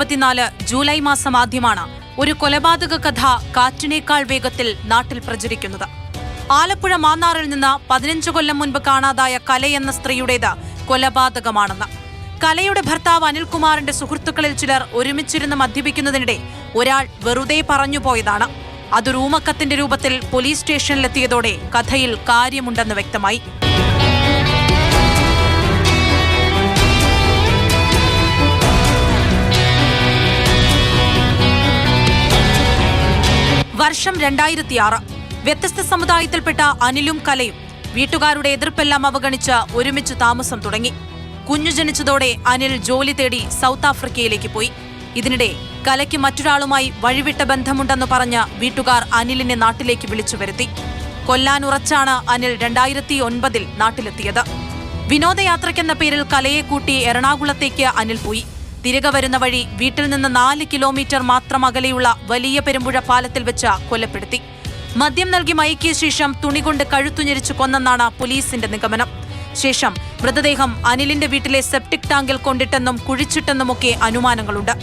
2024 July മാസം ആദ്യമാണ് ഒരു കൊലപാതക കഥ കാറ്റിനേക്കാൾ വേഗത്തിൽ നാട്ടിൽ പ്രചരിക്കുന്നത്. ആലപ്പുഴ മാന്നാറിൽ നിന്ന് 15 കൊല്ലം മുൻപ് കാണാതായ കലയെന്ന സ്ത്രീയുടേത് കൊലപാതകമാണെന്ന്. കലയുടെ ഭർത്താവ് അനിൽകുമാറിന്റെ സുഹൃത്തുക്കളിൽ ചിലർ ഒരുമിച്ചിരുന്ന് മദ്യപിക്കുന്നതിനിടെ ഒരാൾ വെറുതെ പറഞ്ഞുപോയതാണ്. അതൊരു ഊമക്കത്തിന്റെ രൂപത്തിൽ പോലീസ് സ്റ്റേഷനിലെത്തിയതോടെ കഥയിൽ കാര്യമുണ്ടെന്ന് വ്യക്തമായി. വർഷം 2006. വ്യത്യസ്ത സമുദായത്തിൽപ്പെട്ട അനിലും കലയും വീട്ടുകാരുടെ എതിർപ്പെല്ലാം അവഗണിച്ച് ഒരുമിച്ച് താമസം തുടങ്ങി. കുഞ്ഞു ജനിച്ചതോടെ അനിൽ ജോലി തേടി സൗത്ത് ആഫ്രിക്കയിലേക്ക് പോയി. ഇതിനിടെ കലയ്ക്ക് മറ്റൊരാളുമായി വഴിവിട്ട ബന്ധമുണ്ടെന്ന് പറഞ്ഞ് വീട്ടുകാർ അനിലിനെ നാട്ടിലേക്ക് വിളിച്ചു വരുത്തി. കൊല്ലാനുറച്ചാണ് അനിൽ 2009 നാട്ടിലെത്തിയത്. വിനോദയാത്രയ്ക്കെന്ന പേരിൽ കലയെ കൂട്ടി എറണാകുളത്തേക്ക് അനിൽ പോയി. തിരികെ വരുന്ന വഴി വീട്ടിൽ നിന്ന് 4 കിലോമീറ്റർ മാത്രം അകലെയുള്ള വലിയ പെരുമ്പുഴ പാലത്തിൽ വെച്ച് കൊലപ്പെടുത്തി. മദ്യം നൽകി മയക്കിയ ശേഷം തുണികൊണ്ട് കഴുത്തുഞെരിച്ചു കൊന്നെന്നാണ് പോലീസിന്റെ നിഗമനം. ശേഷം മൃതദേഹം അനിലിന്റെ വീട്ടിലെ സെപ്റ്റിക് ടാങ്കിൽ കൊണ്ടിട്ടെന്നും കുഴിച്ചിട്ടെന്നുമൊക്കെ അനുമാനങ്ങളുണ്ട്.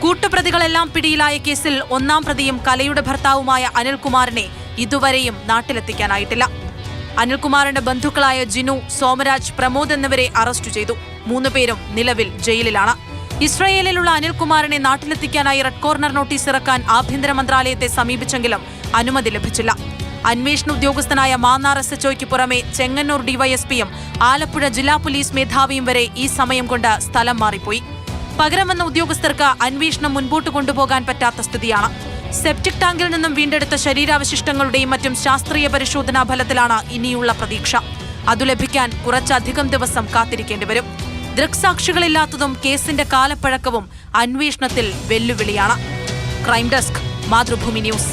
കൂട്ടുപ്രതികളെല്ലാം പിടിയിലായ കേസിൽ ഒന്നാം പ്രതിയും കലയുടെ ഭർത്താവുമായ അനിൽകുമാറിനെ ഇതുവരെയും നാട്ടിലെത്തിക്കാനായിട്ടില്ല. അനിൽകുമാറിന്റെ ബന്ധുക്കളായ ജിനു, സോമരാജ്, പ്രമോദ് എന്നിവരെ അറസ്റ്റ് ചെയ്തു. 3 പേരും നിലവിൽ ജയിലിലാണ്. ഇസ്രയേലിലുള്ള അനിൽകുമാറിനെ നാട്ടിലെത്തിക്കാനായി റെഡ് കോർണർ നോട്ടീസ് ഇറക്കാൻ ആഭ്യന്തര മന്ത്രാലയത്തെ സമീപിച്ചെങ്കിലും അനുമതി ലഭിച്ചില്ല. അന്വേഷണ ഉദ്യോഗസ്ഥനായ മാന്നാർ SHOയ്ക്ക് പുറമെ ചെങ്ങന്നൂർ ഡിവൈഎസ്പിയും ആലപ്പുഴ ജില്ലാ പോലീസ് മേധാവിയും വരെ ഈ സമയം കൊണ്ട് സ്ഥലം മാറിപ്പോയി. പകരം വന്ന ഉദ്യോഗസ്ഥർക്ക് അന്വേഷണം മുൻപോട്ട് കൊണ്ടുപോകാൻ പറ്റാത്ത സ്ഥിതിയാണ്. സെപ്റ്റിക് ടാങ്കിൽ നിന്നും വീണ്ടെടുത്ത ശരീരാവശിഷ്ടങ്ങളുടെയും മറ്റും ശാസ്ത്രീയ പരിശോധനാ ഫലത്തിലാണ് ഇനിയുള്ള പ്രതീക്ഷ. അതു ലഭിക്കാൻ കുറച്ചധികം ദിവസം കാത്തിരിക്കേണ്ടി വരും. ദൃക്സാക്ഷികളില്ലാത്തതും കേസിന്റെ കാലപ്പഴക്കവും അന്വേഷണത്തിൽ വെല്ലുവിളിയാണ്. Crime desk, Mathrubhumi news.